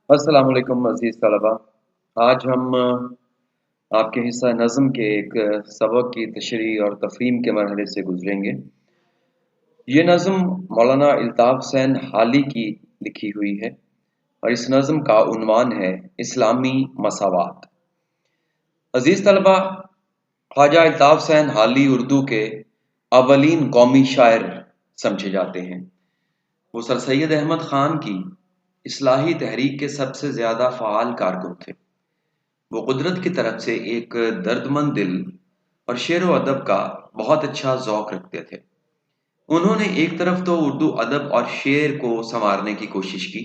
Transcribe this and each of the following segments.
अस्सलाम वालेकुम अज़ीज़ तलबा। आज हम आपके हिस्सा नज़्म के एक सबक की तशरीह और तफ़हीम के मरहले से गुज़रेंगे। ये नज़्म मौलाना अल्ताफ़ हुसैन हाली की लिखी हुई है और इस नज़्म का उन्वान है इस्लामी मसावात। अज़ीज़ तलबा, ख्वाजा अल्ताफ़ हुसैन हाली उर्दू के अव्वलीन कौमी शायर समझे जाते हैं। वो सर सैयद अहमद ख़ान की इस्लाही तहरीक के सबसे ज़्यादा फ़आल कारकुन थे। वो कुदरत की तरफ से एक दर्दमंद दिल और शेर व अदब का बहुत अच्छा ज़ौक़ रखते थे। उन्होंने एक तरफ तो उर्दू अदब और शेर को संवारने की कोशिश की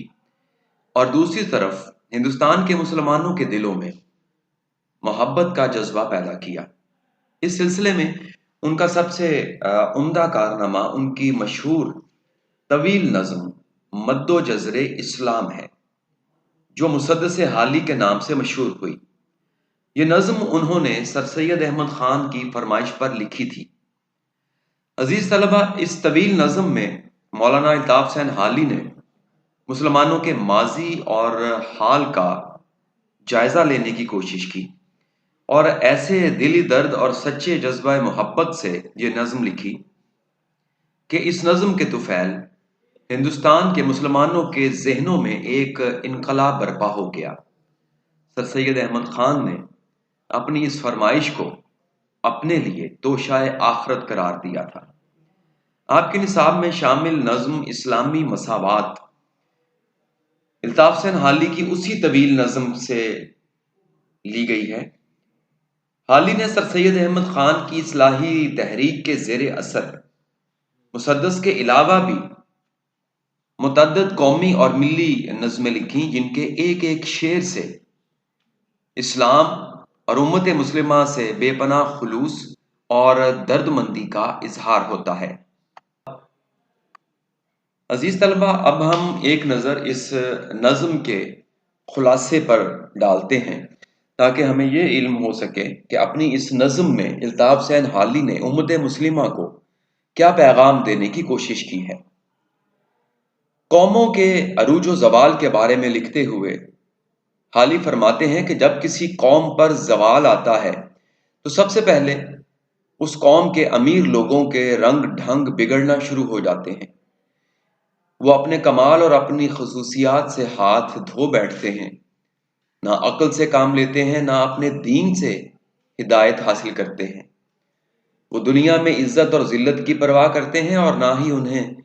और दूसरी तरफ हिंदुस्तान के मुसलमानों के दिलों में मोहब्बत का जज्बा पैदा किया। इस सिलसिले में उनका सबसे उम्दा कारनामा उनकी मशहूर तवील नज़्म मद्दो जज़रे इस्लाम है, जो मुसद्दस हाली के नाम से मशहूर हुई। ये नज़्म उन्होंने सर सैयद अहमद ख़ान की फरमाइश पर लिखी थी। अज़ीज़ तलबा, इस तवील नज़्म में मौलाना अल्ताफ़ हुसैन हाली ने मुसलमानों के माजी और हाल का जायज़ा लेने की कोशिश की और ऐसे दिली दर्द और सच्चे जज्बा मोहब्बत से ये नज़्म लिखी कि इस नज़्म के तुफ़ैल हिंदुस्तान के मुसलमानों के ज़हनों में एक इनकलाब बर्पा हो गया। सर सैयद अहमद ख़ान ने अपनी इस फरमाइश को अपने लिए तोशाए आखरत करार दिया था। आपके निसाब में शामिल नज़्म इस्लामी मसावात अल्ताफ़ हुसैन हाली की उसी तवील नज़्म से ली गई है। हाली ने सर सैयद अहमद ख़ान की इस्लाही तहरीक के ज़ेरे असर मुसद्दस के अलावा भी मुतअद्दिद कौमी और मिली नज़्में लिखी, जिनके एक एक शेर से इस्लाम और उम्मत मुस्लिमा से बेपनाह खुलूस और दर्दमंदी का इजहार होता है। अजीज तलबा, अब हम एक नज़र इस नज़्म के खुलासे पर डालते हैं ताकि हमें ये इल्म हो सके कि अपनी इस नज़्म में अल्ताफ़ हुसैन हाली ने उम्मत मुस्लिमा को क्या पैगाम देने की कोशिश की है। कौमों के अरूज व ज़वाल के बारे में लिखते हुए हाली फरमाते हैं कि जब किसी कौम पर ज़वाल आता है तो सबसे पहले उस कौम के अमीर लोगों के रंग ढंग बिगड़ना शुरू हो जाते हैं। वो अपने कमाल और अपनी खसूसियात से हाथ धो बैठते हैं, ना अक्ल से काम लेते हैं, ना अपने दीन से हिदायत हासिल करते हैं। वो दुनिया में इज्जत और जिल्लत की परवाह करते हैं और ना ही उन्हें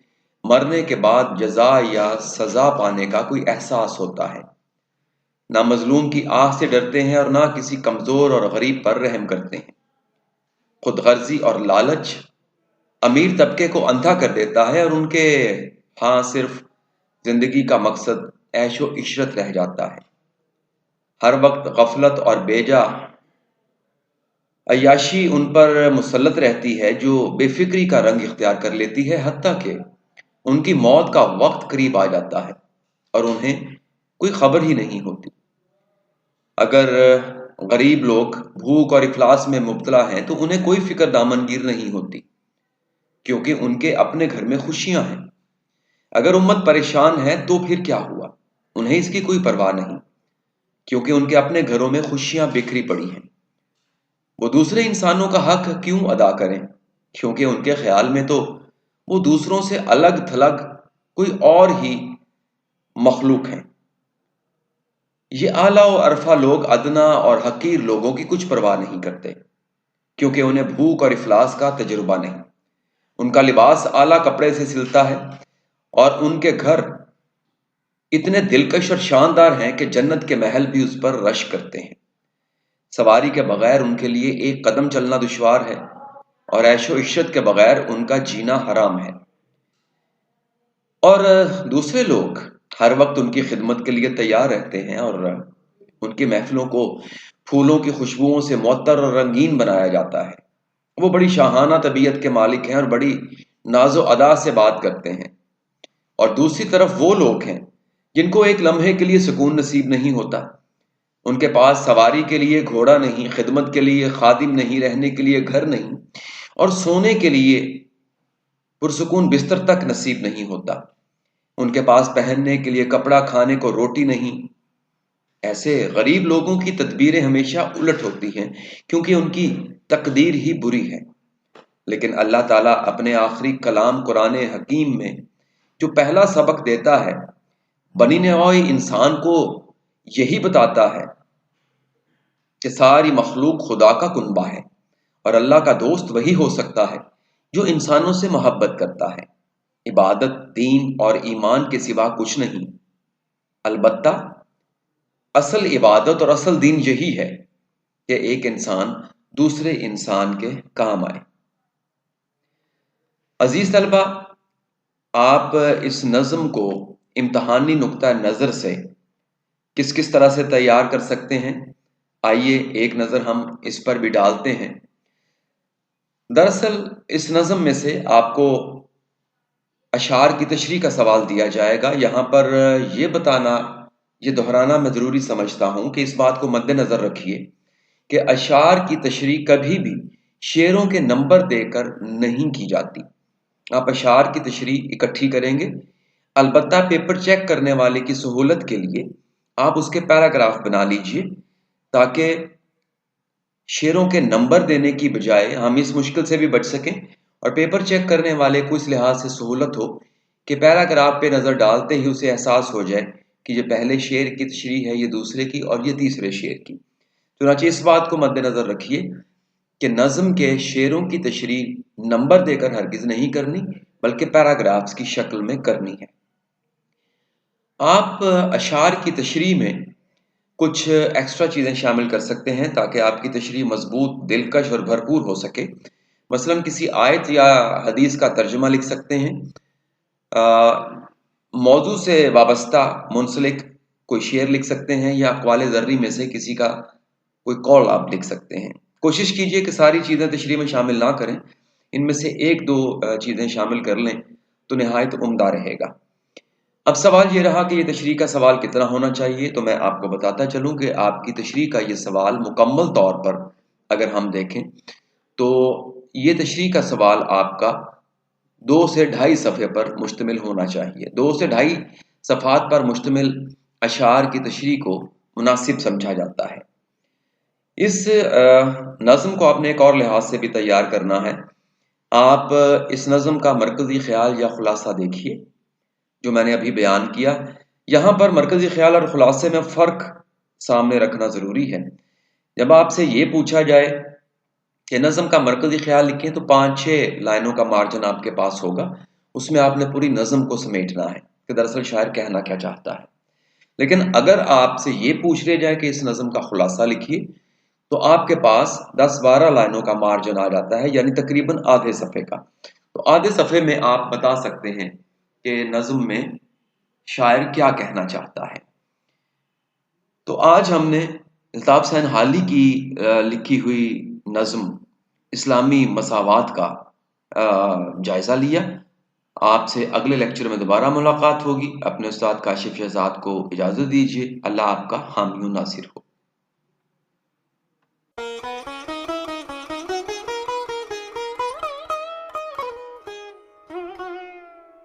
मरने के बाद जजा या सजा पाने का कोई एहसास होता है। ना मजलूम की आह से डरते हैं और ना किसी कमजोर और गरीब पर रहम करते हैं। खुद गर्जी और लालच अमीर तबके को अंधा कर देता है और उनके हाँ सिर्फ जिंदगी का मकसद ऐशो इशरत रह जाता है। हर वक्त गफलत और बेजा अय्याशी उन पर मुसल्लत रहती है, जो बेफिक्री का रंग इख्तियार कर लेती है, हत्ता कि उनकी मौत का वक्त करीब आ जाता है और उन्हें कोई खबर ही नहीं होती। अगर गरीब लोग भूख और इफलास में मुब्तला हैं तो उन्हें कोई फिक्र दामनगीर नहीं होती, क्योंकि उनके अपने घर में खुशियां हैं। अगर उम्मत परेशान है तो फिर क्या हुआ, उन्हें इसकी कोई परवाह नहीं, क्योंकि उनके अपने घरों में खुशियां बिखरी पड़ी हैं। वो दूसरे इंसानों का हक क्यों अदा करें, क्योंकि उनके ख्याल में तो वो दूसरों से अलग थलग कोई और ही मखलूक हैं। ये आला और अरफा लोग अदना और हकीर लोगों की कुछ परवाह नहीं करते, क्योंकि उन्हें भूख और इफलास का तजुर्बा नहीं। उनका लिबास आला कपड़े से सिलता है और उनके घर इतने दिलकश और शानदार हैं कि जन्नत के महल भी उस पर रश करते हैं। सवारी के बगैर उनके लिए एक कदम चलना दुश्वार है और ऐशो इशरत के बगैर उनका जीना हराम है। और दूसरे लोग हर वक्त उनकी खिदमत के लिए तैयार रहते हैं और उनकी महफिलों को फूलों की खुशबुओं से मुअत्तर और रंगीन बनाया जाता है। वो बड़ी शाहाना तबीयत के मालिक हैं और बड़ी नाजो अदा से बात करते हैं। और दूसरी तरफ वो लोग हैं जिनको एक लम्हे के लिए सुकून नसीब नहीं होता। उनके पास सवारी के लिए घोड़ा नहीं, खिदमत के लिए खादिम नहीं, रहने के लिए घर नहीं और सोने के लिए पुरसुकून बिस्तर तक नसीब नहीं होता। उनके पास पहनने के लिए कपड़ा, खाने को रोटी नहीं ایسے غریب لوگوں کی تدبیریں ہمیشہ الٹ ہوتی ہیں کیونکہ ان کی تقدیر ہی بری ہے، لیکن اللہ تعالیٰ اپنے آخری کلام قرآن حکیم میں جو پہلا سبق دیتا ہے بنی نوع انسان کو یہی بتاتا ہے کہ ساری مخلوق خدا کا کنبہ ہے اور اللہ کا دوست وہی ہو سکتا ہے جو انسانوں سے محبت کرتا ہے۔ عبادت دین اور ایمان کے سوا کچھ نہیں، البتہ اصل عبادت اور اصل دین یہی ہے کہ ایک انسان دوسرے انسان کے کام آئے۔ عزیز طلبہ، آپ اس نظم کو امتحانی نقطہ نظر سے کس کس طرح سے تیار کر سکتے ہیں، آئیے ایک نظر ہم اس پر بھی ڈالتے ہیں۔ دراصل اس نظم میں سے آپ کو اشعار کی تشریح کا سوال دیا جائے گا۔ یہاں پر یہ دہرانا میں ضروری سمجھتا ہوں کہ اس بات کو مد نظر رکھیے کہ اشعار کی تشریح کبھی بھی شعروں کے نمبر دے کر نہیں کی جاتی۔ آپ اشعار کی تشریح اکٹھی کریں گے، البتہ پیپر چیک کرنے والے کی سہولت کے لیے آپ اس کے پیراگراف بنا لیجئے تاکہ شعروں کے نمبر دینے کی بجائے ہم اس مشکل سے بھی بچ سکیں اور پیپر چیک کرنے والے کو اس لحاظ سے سہولت ہو کہ پیراگراف پہ نظر ڈالتے ہی اسے احساس ہو جائے کہ یہ پہلے شعر کی تشریح ہے، یہ دوسرے کی، اور یہ تیسرے شعر کی۔ چنانچہ اس بات کو مد نظر رکھیے کہ نظم کے شعروں کی تشریح نمبر دے کر ہرگز نہیں کرنی بلکہ پیراگرافز کی شکل میں کرنی ہے۔ آپ اشعار کی تشریح میں کچھ ایکسٹرا چیزیں شامل کر سکتے ہیں تاکہ آپ کی تشریح مضبوط، دلکش اور بھرپور ہو سکے۔ مثلا کسی آیت یا حدیث کا ترجمہ لکھ سکتے ہیں، موضوع سے وابستہ منسلک کوئی شعر لکھ سکتے ہیں، یا اقوال ذری میں سے کسی کا کوئی قول آپ لکھ سکتے ہیں۔ کوشش کیجئے کہ ساری چیزیں تشریح میں شامل نہ کریں، ان میں سے ایک دو چیزیں شامل کر لیں تو نہایت عمدہ رہے گا۔ اب سوال یہ رہا کہ یہ تشریح کا سوال کتنا ہونا چاہیے، تو میں آپ کو بتاتا چلوں کہ آپ کی تشریح کا یہ سوال مکمل طور پر اگر ہم دیکھیں تو یہ تشریح کا سوال آپ کا 2 سے 2.5 صفحے پر مشتمل ہونا چاہیے۔ 2 سے 2.5 صفحات پر مشتمل اشعار کی تشریح کو مناسب سمجھا جاتا ہے۔ اس نظم کو آپ نے ایک اور لحاظ سے بھی تیار کرنا ہے۔ آپ اس نظم کا مرکزی خیال یا خلاصہ دیکھیے جو میں نے ابھی بیان کیا۔ یہاں پر مرکزی خیال اور خلاصے میں فرق سامنے رکھنا ضروری ہے۔ جب آپ سے یہ پوچھا جائے کہ نظم کا مرکزی خیال لکھیں تو 5-6 لائنوں کا مارجن آپ کے پاس ہوگا، اس میں آپ نے پوری نظم کو سمیٹنا ہے کہ دراصل شاعر کہنا کیا چاہتا ہے۔ لیکن اگر آپ سے یہ پوچھ لیا جائے کہ اس نظم کا خلاصہ لکھیے تو آپ کے پاس 10-12 لائنوں کا مارجن آ جاتا ہے، یعنی تقریباً آدھے صفحے کا۔ تو آدھے صفحے میں آپ بتا سکتے ہیں کہ نظم میں شاعر کیا کہنا چاہتا ہے۔ تو آج ہم نے الطاف حسین حالی کی لکھی ہوئی نظم اسلامی مساوات کا جائزہ لیا۔ آپ سے اگلے لیکچر میں دوبارہ ملاقات ہوگی۔ اپنے استاد کاشف شہزاد کو اجازت دیجیے۔ اللہ آپ کا حامی و ناصر ہو۔